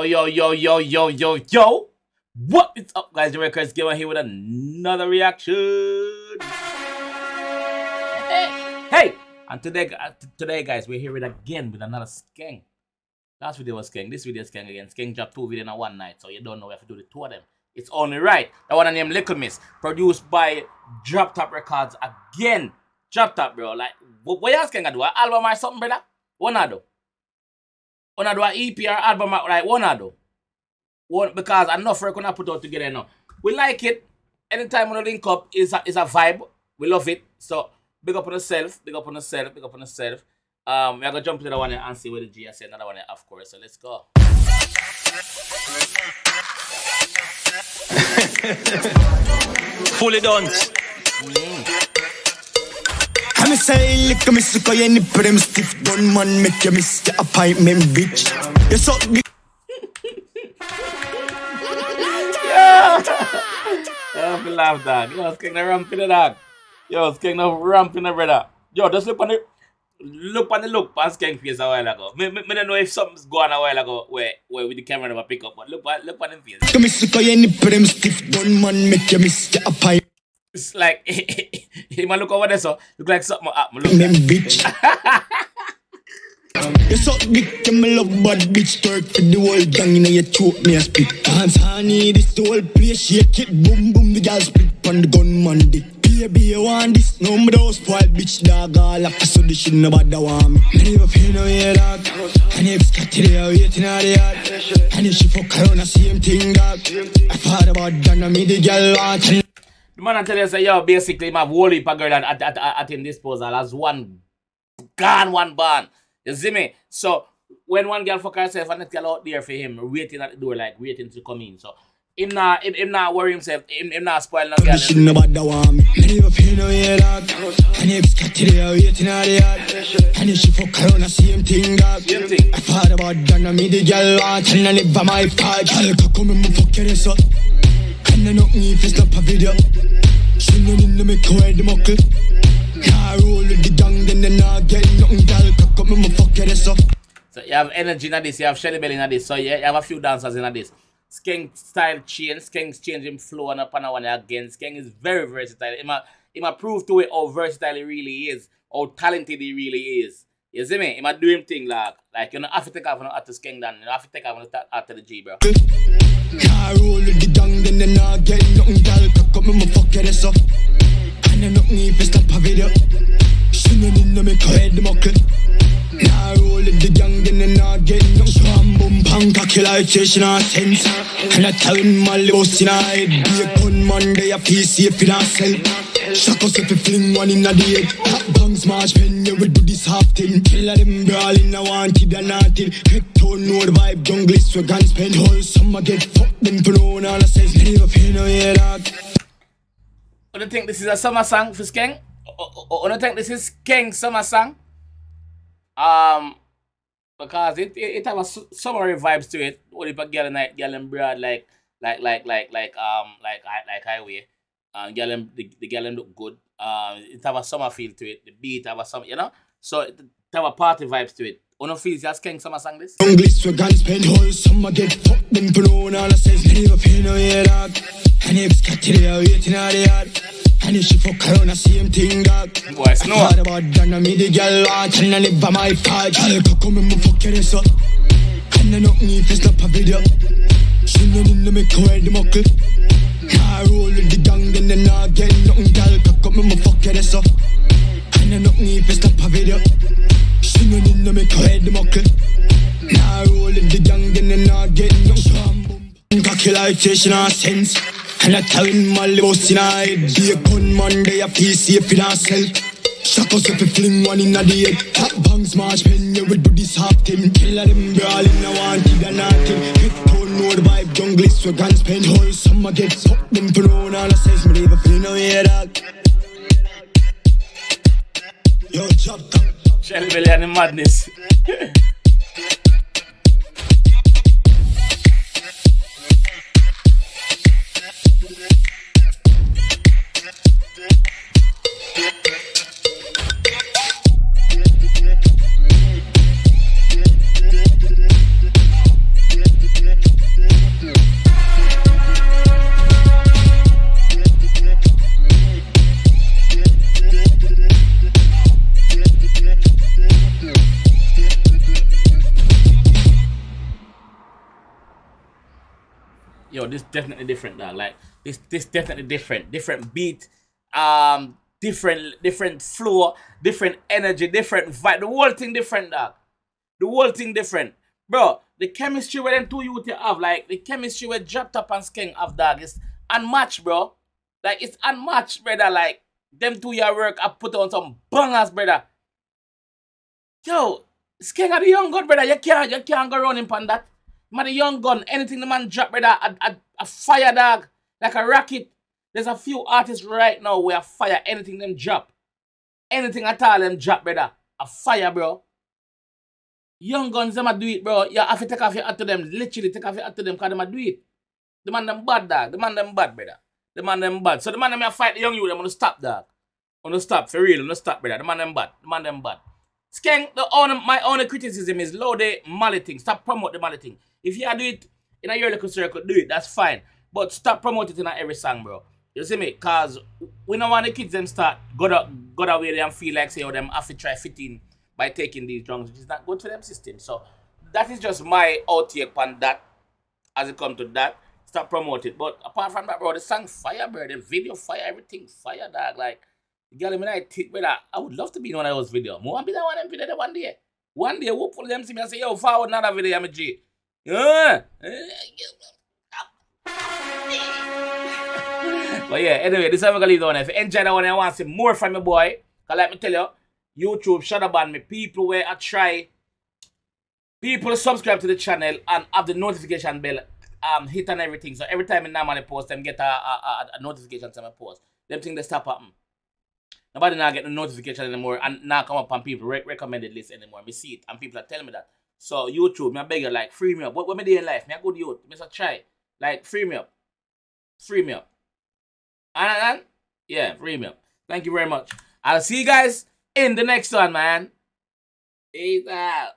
Yo. What is up, guys? JAMAICA'S Gamer here with another reaction. Hey! And today, guys, we're here again with another Skeng. Last video was Skeng. This video is Skeng again. Skeng dropped 2 videos in one night, so you don't know we have to do the 2 of them. It's only right. That one named Likkle, produced by Drop Top Records again. Drop Top, bro. Like, what you Skeng do? An album or something, brother? What I do? When I do an EP or album, like one I do. One, because enough work when I put out together now. We like it. Anytime when we link up is a vibe. We love it. So big up on yourself, big up on yourself, big up on yourself. We're gonna jump to the one and see what the G has said, another one, of course. So let's go. Fully done. I'm say lick me suck you any prim stiff gun man make you miss the appointment bitch. You suck the I laugh, dog. Yo, Skeng the ramp in the dog. Yo, Skeng the ramp in the brother. Yo, just look on the look on Skeng face a while ago. Me don't know if something's going a while ago where with the camera never pick up, but look on him face. Lick me suck you any prim stiff gun man make you miss the appointment. It's like he might look over there, so look like something happened. Look bitch. You suck dick to me love bad bitch. Twerk for the whole gang in your choke me a spit. Dance honey, this the whole place shake it. Boom boom the girl split on the gunman dick. Baby you want this? No me don't spoil bitch dog. All up so this shit nobody want me. Me never feel no way dog. And if it's got to the waiting at the yard. And if she fuck around the same thing dog. I thought about that and me the girl want. The man I tell you say, yo, basically, him have whole heap of girl at him disposal as one gone, one born. You see me? So, when one girl fuck herself and that girl out there for him, waiting at the door, like, waiting to come in. So, him not worry himself, him not spoil no girl. She nobody want me. Me never feel no way, dog. And if it's got to the waiting at the yard. And if she fuck around the same thing, dog. Same thing. I thought about that and me the girl want. And I live by my part. Girl, come and fuck your ass up. And I don't need to stop a video. She no need to make her the muckle. Car roll with the gang, then they not get nothing. Girl, come and fuck your ass up. So you have energy in this, you have Shelly Belly in this, so you have a few dancers in this. Skeng style change, Skeng's changing flow and up and one again. Skeng is very versatile. He might prove to it how versatile he really is, how talented he really is. You see me? He might do him thing like you know, have to take off after Skeng done, you know, have to take off after the G, bro. Car roll with the gang, then they not get nothing. Girl, come and fuck your ass up. And I don't need to stop a video. She no need to make her the muckle. Car roll with the gang, then they not get nothing. Swam boom pang cocky like chasing a sense. And I tell him my boss in a head. Be a gunman, they a feel safe in herself. Shock us if you fling one in a day. Hot bang smash pen, yeah, we do this half thing. Kill them brawling, I wanted and naughty. Head tone, know the vibe, jungle, so guns spend whole summer get fucked them for no one. All I say is, never feel no way, dog. Do you think this is a summer song for Skeng? Or do you think this is Skeng's summer song? Because it have a summery vibes to it. What if a girl and broad like highway. The girl look good. It have a summer feel to it. The beat have a summer, you know. So it have a party vibes to it. Ono feels just Skeng summer song this. English we guns spend whole summer get fucked them for no one. All I say is never feel no way, dog. And if it's got to the waiting at the yard. And if she fuck around the same thing, dog. Boy, it's no. I thought about that and me the girl want. And I live by my part. Girl, come and fuck your ass up. And I don't need to stop a video. She no need to make her the muckle. Car roll with the gang, then they not get nothing. Girl, come and fuck your ass up. And I don't need to stop a video. She no need to make her the muckle. Car roll with the gang, then they not get nothing. Cocky like chasing a sense. And I tell him my boss in a head. Be a gunman, they a feel safe in herself. Shock us if you fling one in a day. Hot bang smash pen, yeah, we do this half thing. Kill them brawling, I wanted and nothing. Head tone, know the vibe, jungle, so guns spend whole summer get fucked them for no one. All I say is me never feel no way, dog. Yo, chop top. Shelly Belly and the madness. this definitely different, dog. Like this definitely different. Different beat, different flow, different energy, different vibe. The whole thing different, dog. The whole thing different. Bro, the chemistry where them two youth have, like the chemistry where Drop Top and Skeng have, dog, is unmatched, bro. Like it's unmatched, brother. Like them two year work, I put on some bangers, brother. Yo, Skeng are the young gun, brother. You can't go running upon that. Man, the young gun, anything the man drop, brother, a fire, dog, like a rocket. There's a few artists right now where fire anything them drop. Anything at all them drop, brother. A fire, bro. Young guns, them a do it, bro. You have to take off your hat to them. Literally take off your hat to them because them a do it. The man them bad, dog. The man them bad, brother. The man them bad. So the man them a fight the young youth, them gonna stop, dog. Gonna stop, for real. Gonna stop, brother. The man them bad. The man them bad. Skeng, my only criticism is low the Mali thing. Stop promote the Mali thing. If you do it in a your little circle, do it. That's fine. But stop promoting it in every song, bro. You see me? Cause we don't want the kids them start go away there and feel like say, oh, them have to try fit in by taking these drums, which is not good for them system. So that is just my outtake on that. As it comes to that, stop promoting. But apart from that, bro, the song fire, bro. The video fire, everything fire, dog. Like, girl, I think, brother, I would love to be in one of those videos. I want to be that one of them video one day. One day, hopefully them see me and say, yo, forward another video, I'm a G. Yeah. But yeah, anyway, this is how I'm going to leave the one. If you enjoy that one and want to see more from me, boy, because like me tell you, YouTube shadow ban me. People where I try, people subscribe to the channel and have the notification bell hit and everything. So every time I normally post, them get a notification to my post. Them things they stop happening. Nobody now get the notification anymore and now come up on people recommended list anymore. Me see it and people are telling me that. So YouTube, me beg you, like, free me up. What me do in life? Me a good youth. Me say try. Like, free me up. Free me up. And yeah, free me up. Thank you very much. I'll see you guys in the next one, man. Peace out.